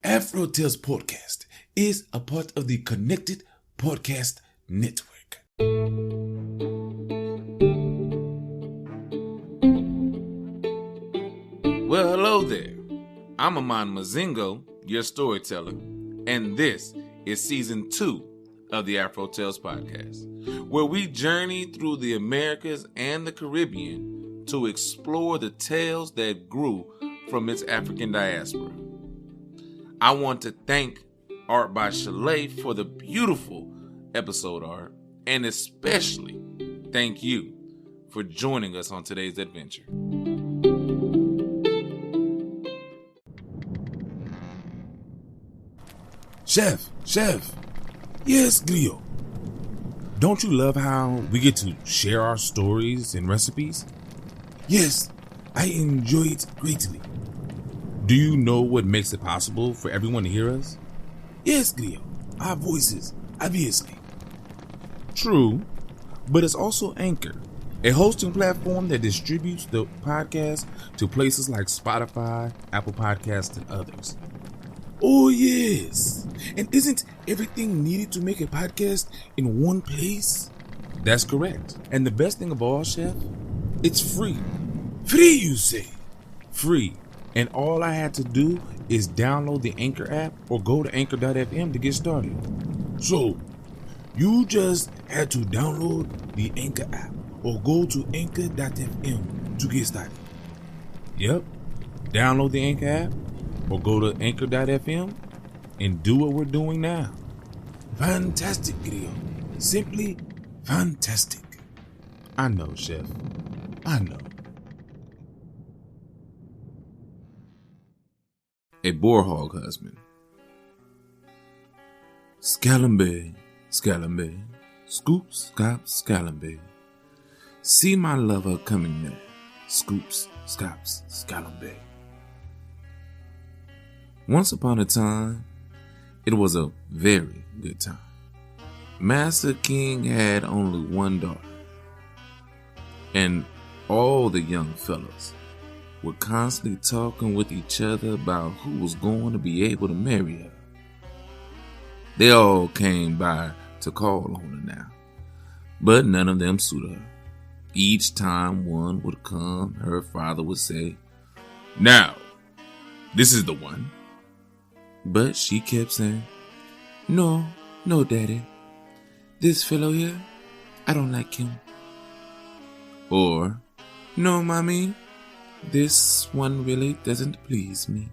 AfroTales Podcast is a part of the Connected Podcast Network. Well, hello there. I'm Aman Mazingo, your storyteller, and this is Season 2 of the AfroTales Podcast, where we journey through the Americas and the Caribbean to explore the tales that grew from its African diaspora. I want to thank Art by Chalet for the beautiful episode art, and especially thank you for joining us on today's adventure. Chef. Yes, Cleo. Don't you love how we get to share our stories and recipes? Yes, I enjoy it greatly. Do you know what makes it possible for everyone to hear us? Yes, Cleo. Our voices, obviously. True, but it's also Anchor, a hosting platform that distributes the podcast to places like Spotify, Apple Podcasts, and others. Oh, yes. And isn't everything needed to make a podcast in one place? That's correct. And the best thing of all, Chef, it's free. Free, you say? Free. And all I had to do is download the Anchor app or go to anchor.fm to get started. So, you just had to download the Anchor app or go to anchor.fm to get started. Yep. Download the Anchor app or go to anchor.fm and do what we're doing now. Fantastic, Cleo. Simply fantastic. I know, Chef. I know. A Boarhog Husband. Scalambe, scoop, scop, scalambe. See my lover coming there, scoops, scops, scalambe. Once upon a time, it was a very good time. Master King had only one daughter, and all the young fellas were constantly talking with each other about who was going to be able to marry her. They all came by to call on her now, but none of them suited her. Each time one would come, her father would say, "Now, this is the one." But she kept saying, No, Daddy. This fellow here, I don't like him." Or, "No, Mommy, this one really doesn't please me."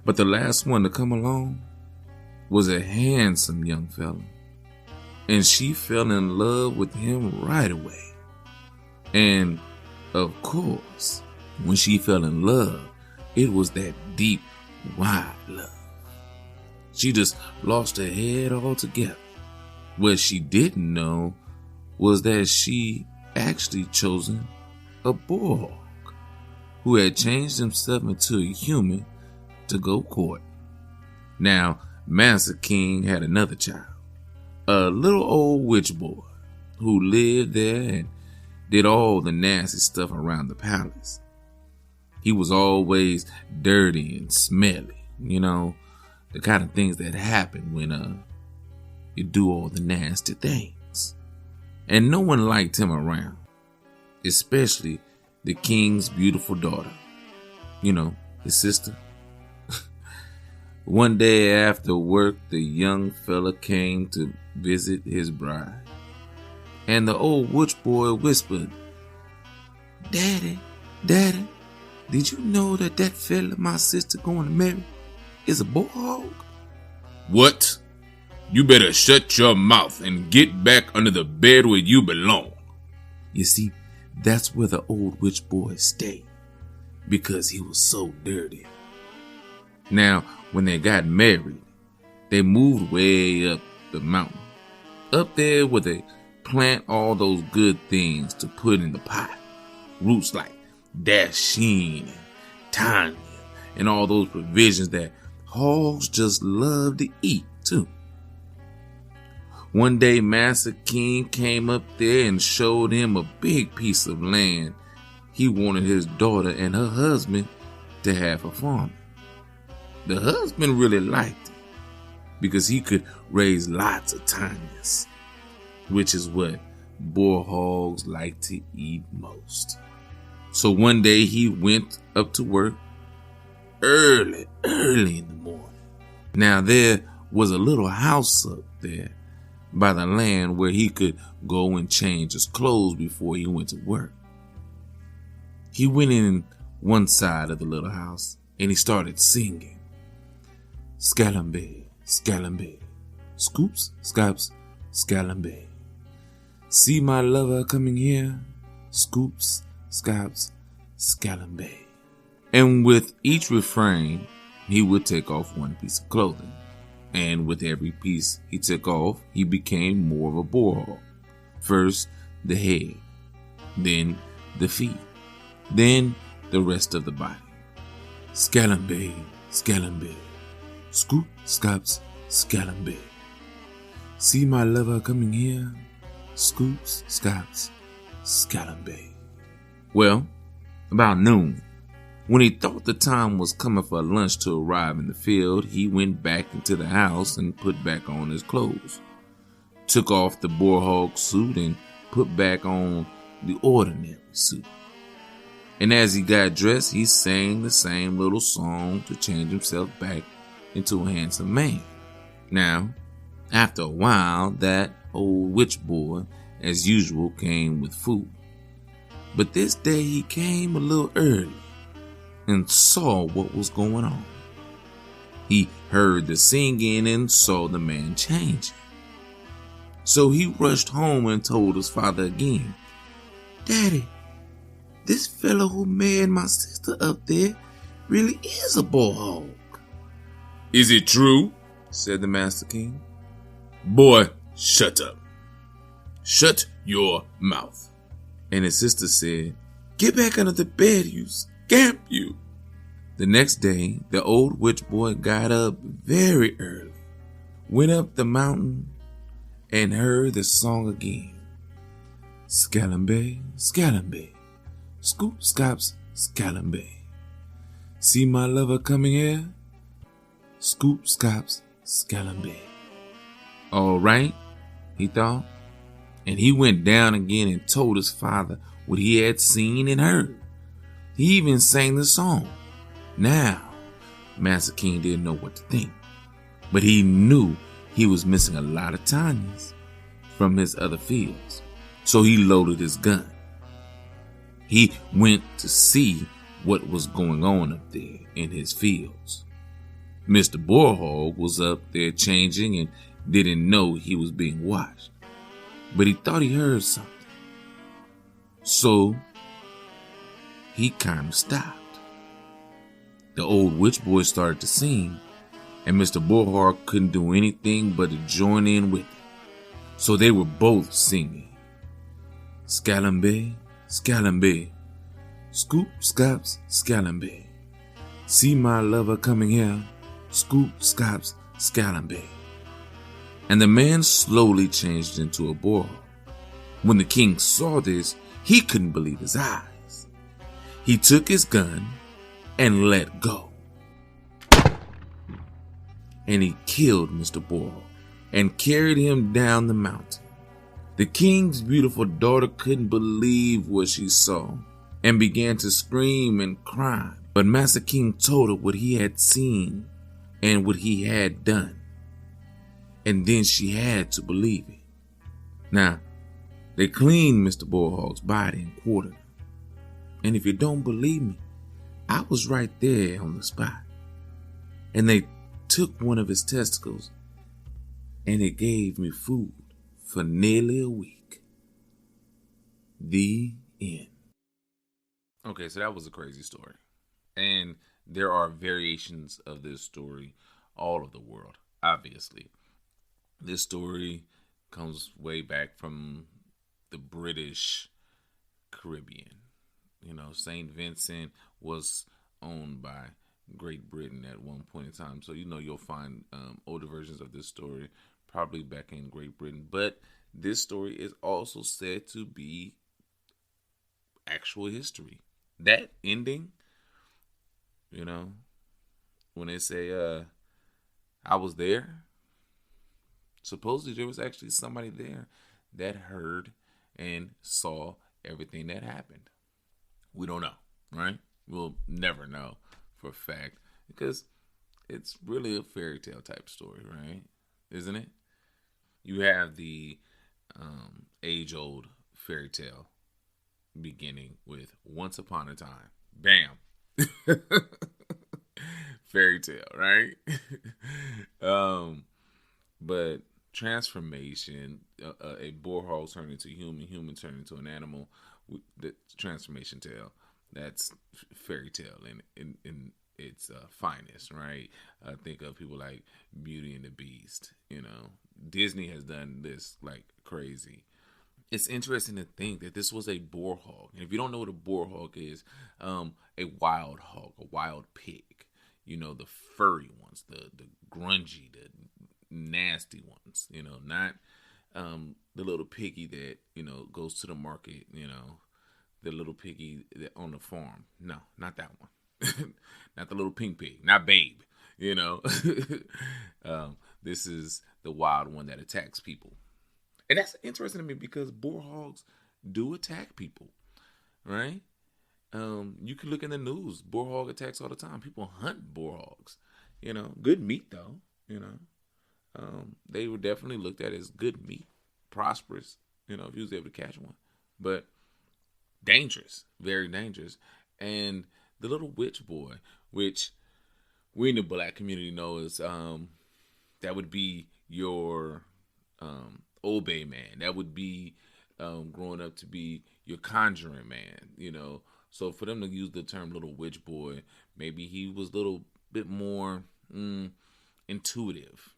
But the last one to come along was a handsome young fella, and she fell in love with him right away. And, of course, when she fell in love, it was that deep, wide love. She just lost her head altogether. What she didn't know was that she actually chosen a boarhog who had changed himself into a human to go court. Now, Master King had another child, a little old witch boy who lived there and did all the nasty stuff around the palace. He was always dirty and smelly, the kind of things that happen when you do all the nasty things. And no one liked him around, especially the king's beautiful daughter, his sister. One day after work, the young fella came to visit his bride, and the old witch boy whispered, Daddy, did you know that fella my sister going to marry is a boarhog?" "What? You better shut your mouth and get back under the bed where you belong." You see, that's where the old witch boy stayed, because he was so dirty. Now, when they got married, they moved way up the mountain, up there where they plant all those good things to put in the pot. Roots like dasheen and tanya and all those provisions that hogs just love to eat too. One day, Master King came up there and showed him a big piece of land he wanted his daughter and her husband to have for farming. The husband really liked it because he could raise lots of tinies, which is what boar hogs like to eat most. So one day he went up to work early in the morning. Now there was a little house up there by the land where he could go and change his clothes before he went to work. He went in one side of the little house and he started singing. Scalambe, scalambe, scoops, scops, scalambe. See my lover coming here, scoops, scops, scalambe. And with each refrain, he would take off one piece of clothing. And with every piece he took off, he became more of a boar hog. First the head, then the feet, then the rest of the body. Scalambe, scalambe, scoop, scops, scalambe. See my lover coming here, scoops, scops, scalambe. Well, about noon, when he thought the time was coming for lunch to arrive in the field, he went back into the house and put back on his clothes. Took off the boar hog suit and put back on the ordinary suit. And as he got dressed, he sang the same little song to change himself back into a handsome man. Now, after a while, that old witch boy, as usual, came with food. But this day he came a little early and saw what was going on. He heard the singing and saw the man changing. So he rushed home and told his father again, Daddy, this fellow who married my sister up there really is a boar hog. Is it true? Said the Master King. Boy, shut up. Shut your mouth. And his sister said, Get back under the bed, you scamp, you. The next day, the old witch boy got up very early, went up the mountain, and heard the song again. Scalambe, scalambe, scoop, scops, scalambe. See my lover coming here? Scoop, scops, scalambe. All right, he thought, and he went down again and told his father what he had seen and heard. He even sang the song. Now, Master King didn't know what to think, but he knew he was missing a lot of tinies from his other fields, so he loaded his gun. He went to see what was going on up there in his fields. Mr. Boarhog was up there changing and didn't know he was being watched, but he thought he heard something. So he kind of stopped. The old witch boy started to sing, and Mr. Boarhog couldn't do anything but to join in with it. So they were both singing. Scalambe, scalambe, scoop, scops, scalambe. See my lover coming here, scoop, scops, scalambe. And the man slowly changed into a boar hog. When the king saw this, he couldn't believe his eyes. He took his gun and let go. And he killed Mr. Boarhog and carried him down the mountain. The king's beautiful daughter couldn't believe what she saw and began to scream and cry. But Master King told her what he had seen and what he had done. And then she had to believe it. Now, they cleaned Mr. Boarhog's body and quartered him. And if you don't believe me, I was right there on the spot. And they took one of his testicles and it gave me food for nearly a week. The end. Okay, so that was a crazy story. And there are variations of this story all over the world, obviously. This story comes way back from the British Caribbean. You know, St. Vincent was owned by Great Britain at one point in time. So, you know, you'll find older versions of this story probably back in Great Britain. But this story is also said to be actual history. That ending, you know, when they say I was there, supposedly there was actually somebody there that heard and saw everything that happened. We don't know, right? We'll never know for a fact because it's really a fairy tale type story, right? Isn't it? You have the age-old fairy tale beginning with once upon a time. Bam. Fairy tale, right? But transformation, a boarhog turned into human turned into an animal, the transformation tale, that's fairy tale in its finest, right? Think of people like Beauty and the Beast. Disney has done this like crazy. It's interesting to think that this was a boarhog. And if you don't know what a boarhog is, a wild hog, a wild pig. The furry ones, the grungy, the nasty ones. Not the little piggy that, goes to the market, the little piggy that on the farm. No, not that one. Not the little pink pig, not Babe, this is the wild one that attacks people. And that's interesting to me because boarhogs do attack people, right? You can look in the news. Boarhog attacks all the time. People hunt boarhogs. Good meat though. They were definitely looked at as good meat, prosperous. If you was able to catch one, but dangerous, very dangerous. And the little witch boy, which we in the black community know is that would be your obey man. That would be growing up to be your conjuring man. So for them to use the term little witch boy, maybe he was a little bit more intuitive.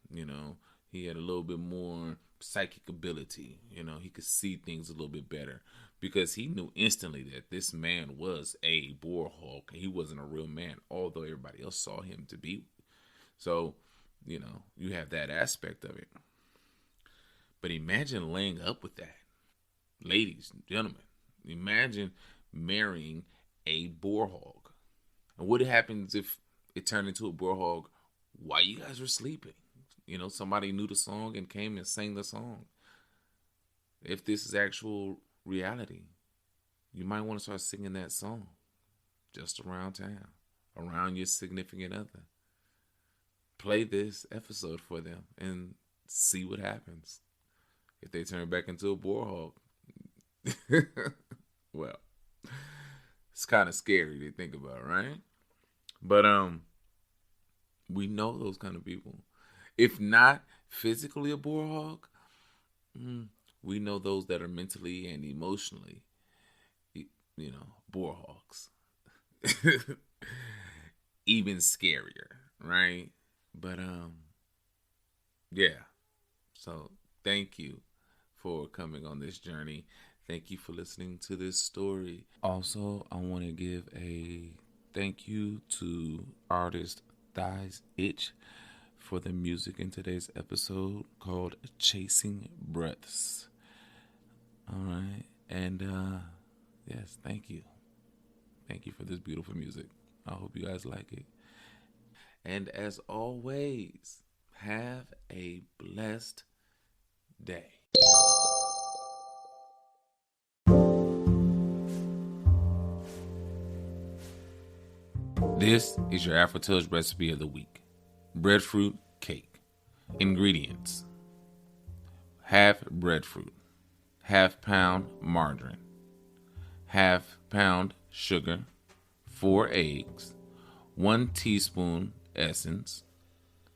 He had a little bit more psychic ability. He could see things a little bit better because he knew instantly that this man was a boarhog. He wasn't a real man, although everybody else saw him to be. So, you have that aspect of it. But imagine laying up with that. Ladies and gentlemen, imagine marrying a boarhog. And what happens if it turned into a boarhog while you guys were sleeping? Somebody knew the song and came and sang the song. If this is actual reality, you might want to start singing that song just around town, around your significant other. Play this episode for them and see what happens. If they turn back into a boarhog, well, it's kind of scary to think about, right? But we know those kind of people. If not physically a boarhog, we know those that are mentally and emotionally, boarhogs. Even scarier, right? But yeah. So thank you for coming on this journey. Thank you for listening to this story. Also, I want to give a thank you to artist Thiaz for the music in today's episode called Chasing Breaths. All right. And yes, thank you. Thank you for this beautiful music. I hope you guys like it. And as always, have a blessed day. This is your AfroTales recipe of the week. Breadfruit cake. Ingredients: half breadfruit, half pound margarine, half pound sugar, 4 eggs, 1 teaspoon essence,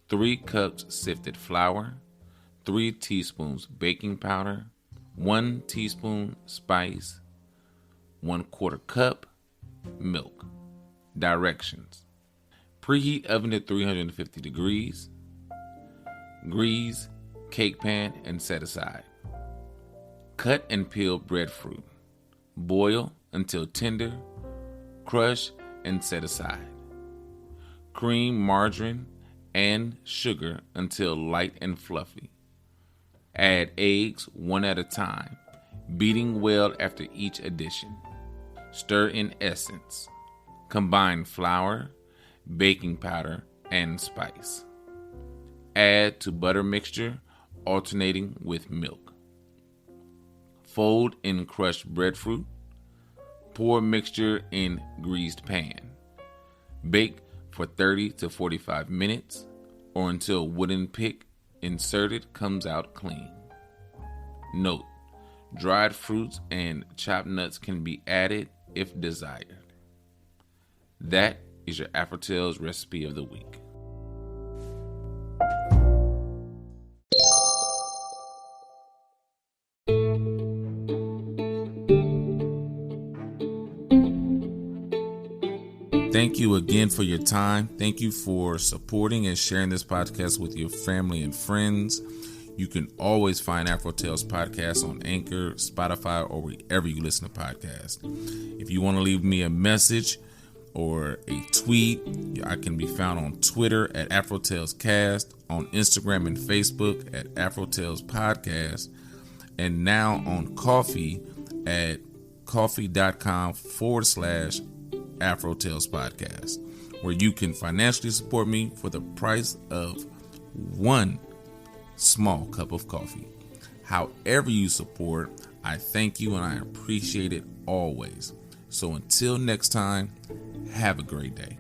3 cups sifted flour, 3 teaspoons baking powder, 1 teaspoon spice, 1/4 cup milk. Directions: preheat oven to 350 degrees. Grease cake pan and set aside. Cut and peel breadfruit. Boil until tender. Crush and set aside. Cream margarine and sugar until light and fluffy. Add eggs one at a time, beating well after each addition. Stir in essence. Combine flour, baking powder, and spice. Add to butter mixture, alternating with milk. Fold in crushed breadfruit. Pour mixture in greased pan. Bake for 30 to 45 minutes or until wooden pick inserted comes out clean. Note: dried fruits and chopped nuts can be added if desired. That is your AfroTales recipe of the week. Thank you again for your time. Thank you for supporting and sharing this podcast with your family and friends. You can always find AfroTales Podcast on Anchor, Spotify, or wherever you listen to podcasts. If you want to leave me a message or a tweet, I can be found on Twitter at AfroTalesCast, on Instagram and Facebook at AfroTalesPodcast, and now on Coffee at coffee.com/AfroTales Podcast, where you can financially support me for the price of one small cup of coffee. However you support, I thank you and I appreciate it always. So until next time, have a great day.